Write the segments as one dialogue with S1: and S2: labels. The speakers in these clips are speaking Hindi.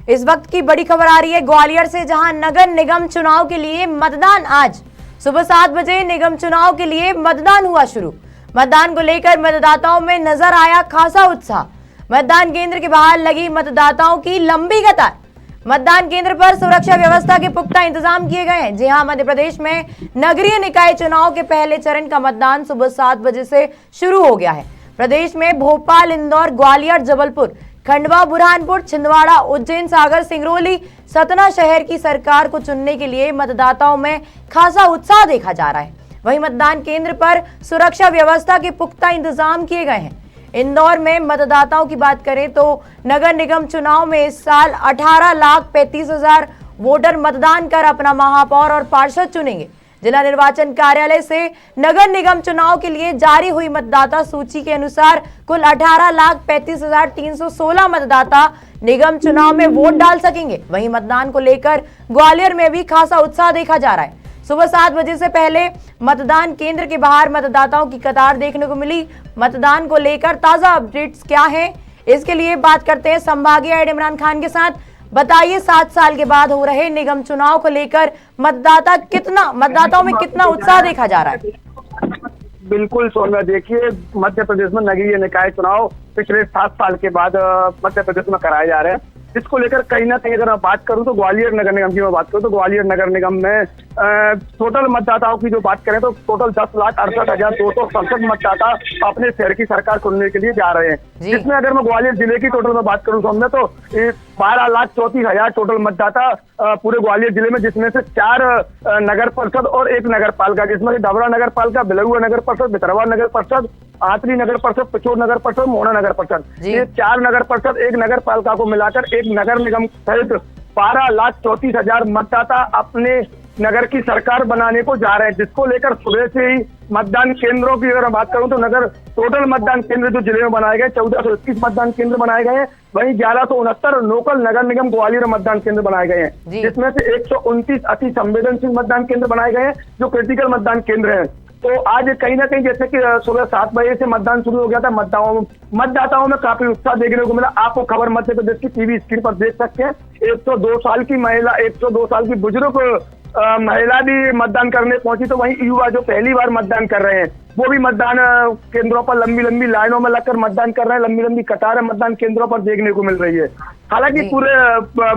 S1: इस वक्त की बड़ी खबर आ रही है ग्वालियर से, जहां नगर निगम चुनाव के लिए मतदान आज सुबह 7 बजे निगम चुनाव के लिए मतदान हुआ शुरू। मतदान को लेकर मतदाताओं में नजर आया खासा उत्साह। मतदान केंद्र के बाहर लगी मतदाताओं की लंबी कतार। मतदान केंद्र पर सुरक्षा व्यवस्था के पुख्ता इंतजाम किए गए हैं। जी हां, मध्य प्रदेश में नगरीय निकाय चुनाव के पहले चरण का मतदान सुबह 7 बजे से शुरू हो गया है। प्रदेश में भोपाल, इंदौर, ग्वालियर, जबलपुर, खंडवा, बुरहानपुर, छिंदवाड़ा, उज्जैन, सागर, सिंगरौली, सतना शहर की सरकार को चुनने के लिए मतदाताओं में खासा उत्साह देखा जा रहा है। वहीं मतदान केंद्र पर सुरक्षा व्यवस्था के पुख्ता इंतजाम किए गए हैं। इंदौर में मतदाताओं की बात करें तो नगर निगम चुनाव में इस साल 18,35,000 वोटर मतदान कर अपना महापौर और पार्षद चुनेंगे। जिला निर्वाचन कार्यालय से नगर निगम चुनाव के लिए जारी हुई मतदाता सूची के अनुसार कुल 18,35,316 मतदाता निगम चुनाव में वोट डाल सकेंगे। वहीं मतदान को लेकर ग्वालियर में भी खासा उत्साह देखा जा रहा है। सुबह 7 बजे से पहले मतदान केंद्र के बाहर मतदाताओं की कतार देखने को मिली। मतदान को लेकर ताजा अपडेट्स क्या हैं, इसके लिए बात करते हैं संभागीय आयुक्त इमरान खान के साथ। बताइए, 7 साल के बाद हो रहे निगम चुनाव को लेकर मतदाताओं में कितना उत्साह देखा जा रहा है?
S2: बिल्कुल सोनिया, देखिए मध्य प्रदेश में नगरीय निकाय चुनाव पिछले 7 साल के बाद मध्य प्रदेश में कराए जा रहे हैं। इसको लेकर कहीं ना कहीं अगर मैं बात करूं तो ग्वालियर नगर निगम की मैं बात करूं तो ग्वालियर नगर निगम में टोटल मतदाताओं की जो बात करें तो टोटल 10,68,267 मतदाता अपने शहर की सरकार चुनने के लिए जा रहे हैं। जिसमें अगर मैं ग्वालियर जिले की टोटल में बात करूं तो 12,34,000 टोटल मतदाता पूरे ग्वालियर जिले में, जिसमें से 4 नगर परिषद और 1 नगर पालिका, जिसमें डबरा नगर पालिका, बिलरुआ नगर परिषद, भितरवा नगर परिषद, आतरी नगर परिषद, पिछोर नगर परिषद, मोहना नगर परिषद, ये 4 नगर परिषद 1 नगर पालिका को मिलाकर एक नगर निगम सहित 12,34,000 मतदाता अपने नगर की सरकार बनाने को जा रहे हैं। जिसको लेकर सुबह से ही मतदान केंद्रों की अगर बात करूं तो नगर टोटल मतदान केंद्र जो जिले में बनाए गए 1421 मतदान केंद्र बनाए गए हैं। वहीं 1169 लोकल नगर निगम ग्वालियर मतदान केंद्र बनाए गए हैं, जिसमें से 129 अति संवेदनशील मतदान केंद्र बनाए गए हैं जो क्रिटिकल मतदान केंद्र हैं। तो आज कहीं ना कहीं जैसे कि सुबह 7 बजे से मतदान शुरू हो गया था, मतदाताओं में काफी उत्साह देखने को मिला। आपको खबर मध्य प्रदेश की टीवी स्क्रीन पर देख सकते हैं। 102 साल की महिला, 102 साल की बुजुर्ग महिला भी मतदान करने पहुंची। तो वहीं युवा जो पहली बार मतदान कर रहे हैं वो भी मतदान केंद्रों पर लंबी लंबी लाइनों में लगकर मतदान कर रहे हैं। लंबी लंबी कतारें मतदान केंद्रों पर देखने को मिल रही है। हालांकि पूरे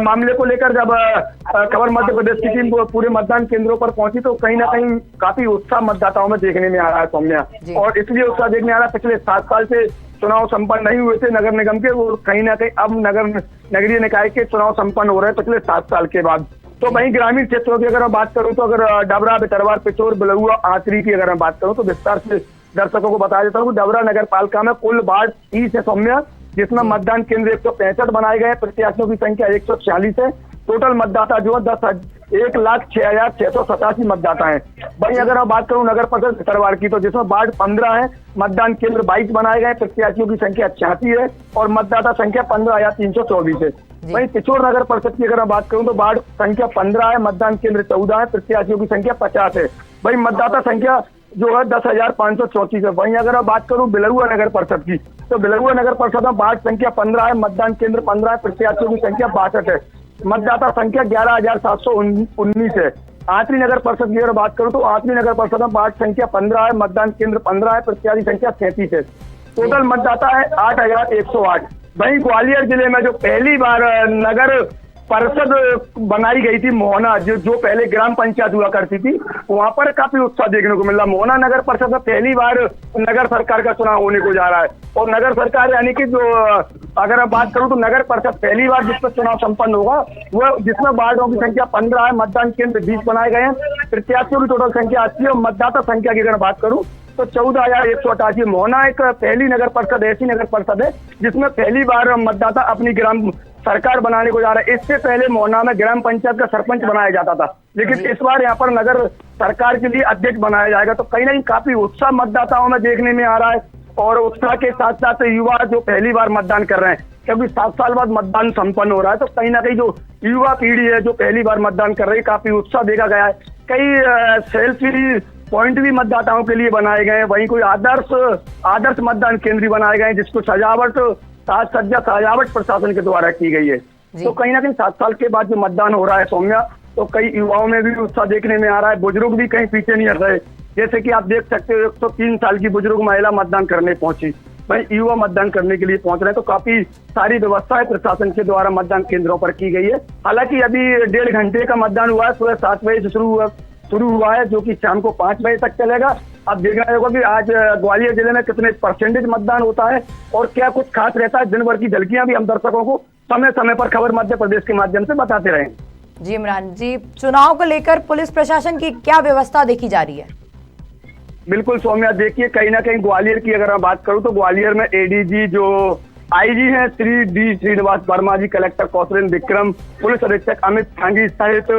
S2: मामले को लेकर जब खबर मध्य प्रदेश की टीम पूरे मतदान केंद्रों पर पहुंची तो कहीं ना कहीं काफी उत्साह मतदाताओं में देखने में आ रहा है सौम्या। और इसलिए उत्साह देखने आ रहा है, पिछले 7 साल से चुनाव संपन्न नहीं हुए थे नगर निगम के, वो कहीं ना कहीं अब नगरीय निकाय के चुनाव संपन्न हो रहे हैं पिछले 7 साल के बाद। तो वहीं ग्रामीण क्षेत्रों की अगर मैं बात करूं तो अगर डबरा, भितरवार, पिछोर, बिलरुआ, आतरी की अगर मैं बात करूं तो विस्तार से दर्शकों को बता देता हूं कि डबरा नगर पालिका में कुल वार्ड 30 है सौम्या, जिसमें मतदान केंद्र 165 बनाए गए, प्रत्याशियों की संख्या 146 है। टोटल मतदाता जो है 1,06,687 मतदाता है। वहीं अगर मैं बात करूं नगर परिषद भितरवार की तो जिसमें वार्ड 15 है, मतदान केंद्र 22 बनाए गए, प्रत्याशियों की संख्या 86 है और मतदाता संख्या 15,324 है। वहीं पिछोर नगर परिषद की अगर मैं बात करूं तो वार्ड संख्या 15 है, मतदान केंद्र 14 है, प्रत्याशियों की संख्या 50 है। वहीं मतदाता संख्या जो है 10,534 है। वहीं अगर मैं बात करूं बिलरुआ नगर परिषद की तो बिलरुआ नगर परिषद में वार्ड संख्या 15 है, मतदान केंद्र 15 है, प्रत्याशियों की संख्या 62 है, मतदाता संख्या 11,719 है। आतरी नगर परिषद की अगर बात करूं तो आतरी नगर परिषद में वार्ड संख्या 15 है, मतदान केंद्र 15 है, प्रत्याशी संख्या 37 है। टोटल मतदाता है 8,108। वहीं ग्वालियर जिले में जो पहली बार नगर परिषद बनाई गई थी मोहना, जो पहले ग्राम पंचायत हुआ करती थी, वहां पर काफी उत्साह देखने को मिला। मोहना नगर परिषद में पहली बार नगर सरकार का चुनाव होने को जा रहा है और नगर सरकार यानी कि जो अगर मैं बात करूं तो नगर परिषद पहली बार जिस पर चुनाव संपन्न होगा वो जिसमें वार्डों की संख्या 15 है, मतदान केंद्र 20 बनाए गए हैं, प्रत्याशियों की टोटल संख्या 80 है और मतदाता संख्या की अगर बात करूं तो 14,188। मोहना एक पहली नगर परिषद ऐसी नगर परिषद है जिसमें पहली बार मतदाता अपनी ग्राम सरकार बनाने को जा रहा है। इससे पहले मोहना में ग्राम पंचायत का सरपंच बनाया जाता था, लेकिन इस बार यहाँ पर नगर सरकार के लिए अध्यक्ष बनाया जाएगा। तो कहीं ना कहीं काफी उत्साह मतदाताओं में देखने में आ रहा है और उत्साह के साथ साथ युवा जो पहली बार मतदान कर रहे हैं, क्योंकि 7 साल बाद मतदान संपन्न हो रहा है, तो कहीं ना कहीं जो युवा पीढ़ी है जो पहली बार मतदान कर रही है काफी उत्साह देखा गया है। कई सेल्फी पॉइंट भी मतदाताओं के लिए बनाए गए हैं। वहीं कोई आदर्श मतदान केंद्र बनाए गए हैं जिसको सजावट साज सज्जा सजावट प्रशासन के द्वारा की गई है। तो कहीं ना कहीं 7 साल के बाद जो मतदान हो रहा है सौम्या, तो कई युवाओं में भी उत्साह देखने में आ रहा है। बुजुर्ग भी कहीं पीछे नहीं हट रहे। जैसे कि आप देख सकते हो 103 साल की बुजुर्ग महिला मतदान करने पहुंची। भाई युवा मतदान करने के लिए पहुंच रहे हैं, तो काफी सारी व्यवस्थाएं प्रशासन के द्वारा मतदान केंद्रों पर की गई है। हालांकि अभी 1.5 घंटे का मतदान हुआ है, सुबह 7 बजे से शुरू हुआ है, जो कि शाम को 5 बजे तक चलेगा। अब देखना होगा कि आज ग्वालियर जिले में कितने परसेंटेज मतदान होता है और क्या कुछ खास रहता है। दिन भर की झलकियां भी हम दर्शकों को समय समय पर खबर मध्य प्रदेश के माध्यम से बताते रहेंगे।
S1: जी इमरान जी, चुनाव को लेकर पुलिस प्रशासन की क्या व्यवस्था देखी जा रही है?
S2: बिल्कुल सौम्या, देखिए कहीं ना कहीं ग्वालियर की अगर मैं बात करूं तो ग्वालियर में एडीजी जो आईजी हैं श्री डी श्रीनिवास वर्मा जी, कलेक्टर कौशलेंद्र विक्रम, पुलिस अधीक्षक अमित सांगी सहित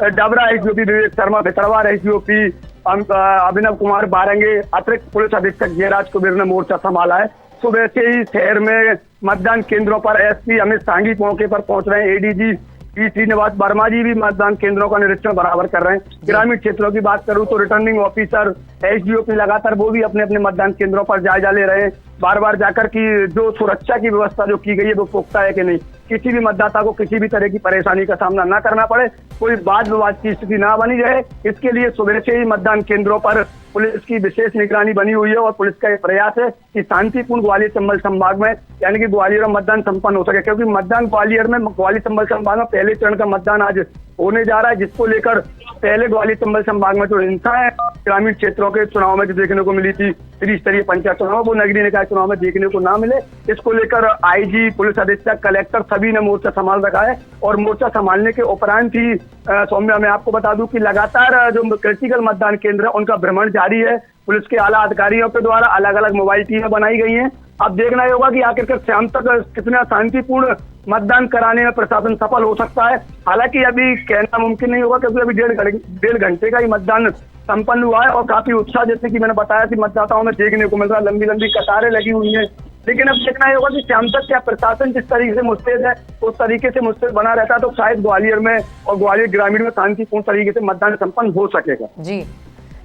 S2: डबरा एसडीओपी विवेक शर्मा, भितरवार एसडीओपी अभिनव कुमार बारंगे, अतिरिक्त पुलिस अधीक्षक जयराज कुबेर ने मोर्चा संभाला है। सुबह से ही शहर में मतदान केंद्रों पर एसपी अमित सांगी मौके पर पहुंच रहे हैं। एडीजी श्रीनिवास वर्मा जी भी मतदान केंद्रों का निरीक्षण बराबर कर रहे हैं। ग्रामीण क्षेत्रों की बात करूं तो रिटर्निंग ऑफिसर एसडीओपी लगातार वो भी अपने अपने मतदान केंद्रों पर जायजा ले रहे हैं, बार बार जाकर की जो सुरक्षा की व्यवस्था जो की गई है वो पुख्ता है कि नहीं, किसी भी मतदाता को किसी भी तरह की परेशानी का सामना न करना पड़े, कोई वाद विवाद की स्थिति ना बनी रहे, इसके लिए सुबह से ही मतदान केंद्रों पर पुलिस की विशेष निगरानी बनी हुई है। और पुलिस का ये प्रयास है कि शांतिपूर्ण ग्वालियर चंबल संभाग में यानी कि ग्वालियर में मतदान संपन्न हो सके, क्योंकि मतदान ग्वालियर में ग्वालियर चंबल संभाग में पहले चरण का मतदान आज होने जा रहा है, जिसको लेकर पहले ग्वालियर चंबल संभाग में जो हिंसा है ग्रामीण क्षेत्रों के चुनाव में जो देखने को मिली थी, त्रिस्तरीय पंचायत चुनाव, वो नगरीय निकाय चुनाव में देखने को ना मिले, इसको लेकर आईजी, पुलिस अधीक्षक, कलेक्टर सभी ने मोर्चा संभाल रखा है। और मोर्चा संभालने के उपरांत ही सौम्या मैं आपको बता दूं कि लगातार जो क्रिटिकल मतदान केंद्र है उनका भ्रमण जारी है। पुलिस के आला अधिकारियों के द्वारा अलग अलग मोबाइल टीमें बनाई गई हैं। अब देखना होगा कि आखिरकार शाम तक कितना शांतिपूर्ण मतदान कराने में प्रशासन सफल हो सकता है। हालांकि अभी कहना मुमकिन नहीं होगा, क्योंकि अभी 1.5 घंटे का ही मतदान संपन्न हुआ है और काफी उत्साह, जैसे कि मैंने बताया कि मतदाताओं में देखने को मिल रहा है, लंबी लंबी कतारें लगी हुई हैं। लेकिन अब देखना होगा कि शाम तक क्या प्रशासन जिस तरीके से मुस्तैद है उस तरीके से मुस्तैद बना रहता है, तो शायद ग्वालियर में और ग्वालियर ग्रामीण में शांतिपूर्ण तरीके से मतदान संपन्न हो सकेगा।
S1: जी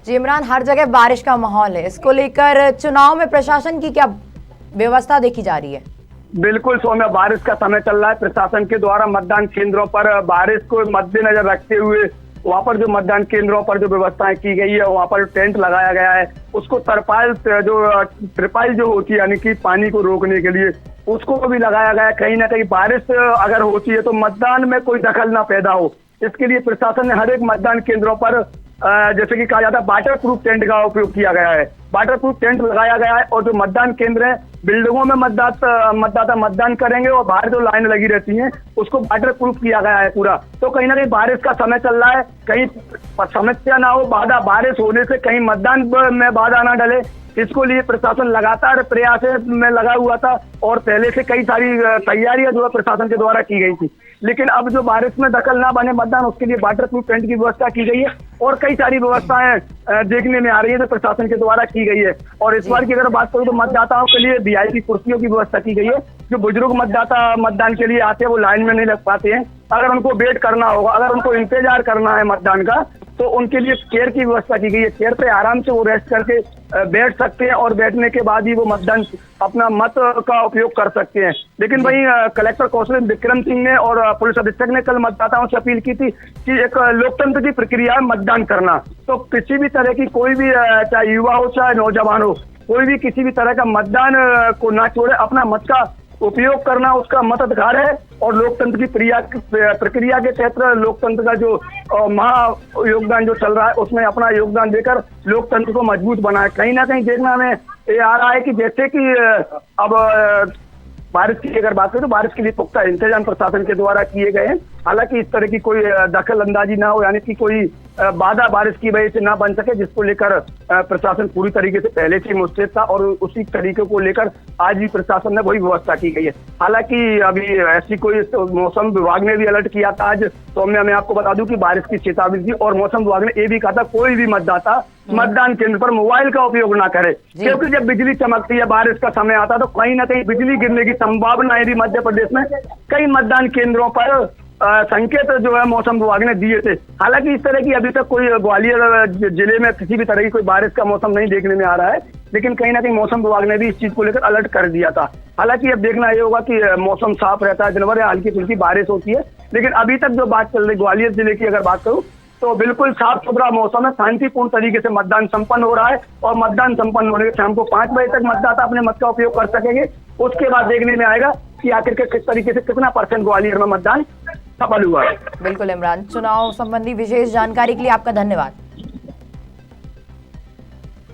S1: इमरान, हर जगह बारिश का माहौल है, इसको लेकर चुनाव में प्रशासन की क्या व्यवस्था देखी जा रही है?
S2: बिल्कुल सौम्या, बारिश का समय चल रहा है। प्रशासन के द्वारा मतदान केंद्रों पर बारिश को मद्देनजर रखते हुए वहाँ पर जो मतदान केंद्रों पर जो व्यवस्थाएं की गई है, वहाँ पर टेंट लगाया गया है, उसको त्रिपाल जो होती है यानी कि पानी को रोकने के लिए, उसको भी लगाया गया है। कहीं ना कहीं बारिश अगर होती है तो मतदान में कोई दखल ना पैदा हो, इसके लिए प्रशासन ने हर एक मतदान केंद्रों पर जैसे कि कहा जाता है वाटर प्रूफ टेंट का उपयोग किया गया है। वाटर प्रूफ टेंट लगाया गया है और जो मतदान केंद्र है बिल्डिंगों में मतदाता मतदान करेंगे और बाहर जो लाइन लगी रहती है उसको वाटर प्रूफ किया गया है पूरा। तो कहीं ना कहीं बारिश का समय चल रहा है, कहीं समस्या ना हो, बारिश होने से कहीं मतदान में बाधा ना डले, इसको लिए प्रशासन लगातार प्रयास में लगा हुआ था और पहले से कई सारी तैयारियां जो है प्रशासन के द्वारा की गई थी। लेकिन अब जो बारिश में दखल ना बने मतदान, उसके लिए वाटर प्रूफ टेंट की व्यवस्था की गई है और कई सारी व्यवस्थाएं देखने में आ रही है जो प्रशासन के द्वारा की गई है। और इस बार की अगर बात करूं तो मतदाताओं के लिए वीआईपी कुर्सियों की व्यवस्था की गई है। जो बुजुर्ग मतदाता मतदान के लिए आते हैं वो लाइन में नहीं लग पाते हैं, अगर उनको वेट करना होगा, अगर उनको इंतजार करना है मतदान का, तो उनके लिए चेयर की व्यवस्था की गई है। चेयर पे आराम से वो रेस्ट करके बैठ सकते हैं और बैठने के बाद ही वो मतदान अपना मत का उपयोग कर सकते हैं। लेकिन वहीं कलेक्टर कौशलेंद्र विक्रम सिंह ने और पुलिस अधीक्षक ने कल मतदाताओं से अपील की थी कि एक लोकतंत्र की प्रक्रिया है मतदान करना, तो किसी भी तरह की कोई भी चाहे युवा हो चाहे नौजवान हो, कोई भी किसी भी तरह का मतदान को ना छोड़े, अपना मत का उपयोग करना उसका मताधिकार है। और लोकतंत्र की प्रक्रिया के तहत लोकतंत्र का जो महा योगदान जो चल रहा है उसमें अपना योगदान देकर लोकतंत्र को मजबूत बनाए। कहीं ना कहीं देखना में ये आ रहा है कि जैसे कि अब बारिश की अगर बात करें तो बारिश के लिए पुख्ता इंतजाम प्रशासन के द्वारा किए गए हैं। हालांकि इस तरह की कोई दखल अंदाजी ना हो, यानी कि कोई बाधा बारिश की वजह से ना बन सके, जिसको लेकर प्रशासन पूरी तरीके से पहले से मुस्तैद था और उसी तरीके को लेकर आज भी प्रशासन ने वही व्यवस्था की गई है। हालांकि अभी ऐसी कोई मौसम विभाग ने भी अलर्ट किया था आज, तो मैं आपको बता दूं कि बारिश की चेतावनी दी और मौसम विभाग ने ये भी कहा था कोई भी मतदाता मतदान केंद्र पर मोबाइल का उपयोग ना करे, क्योंकि जब बिजली चमकती है, बारिश का समय आता है तो कहीं ना कहीं बिजली गिरने की संभावना यदि मध्य प्रदेश में कई मतदान केंद्रों पर संकेत जो है मौसम विभाग ने दिए थे। हालांकि इस तरह की अभी तक कोई ग्वालियर जिले में किसी भी तरह की कोई बारिश का मौसम नहीं देखने में आ रहा है। लेकिन कहीं ना कहीं मौसम विभाग ने भी इस चीज को लेकर अलर्ट कर दिया था। हालांकि अब देखना ये होगा कि मौसम साफ रहता है, दिन भर हल्की फुल्की बारिश होती है, लेकिन अभी तक जो बात चल रही ग्वालियर जिले की अगर बात करूं तो बिल्कुल साफ सुथरा मौसम है, शांतिपूर्ण तरीके से मतदान संपन्न हो रहा है और मतदान संपन्न होने के शाम को 5 बजे तक मतदाता अपने मत का उपयोग कर सकेंगे। उसके बाद देखने में आएगा कि आखिर के किस तरीके से कितना % ग्वालियर में मतदान सफल हुआ है।
S1: बिल्कुल इमरान, चुनाव संबंधी विशेष जानकारी के लिए आपका धन्यवाद।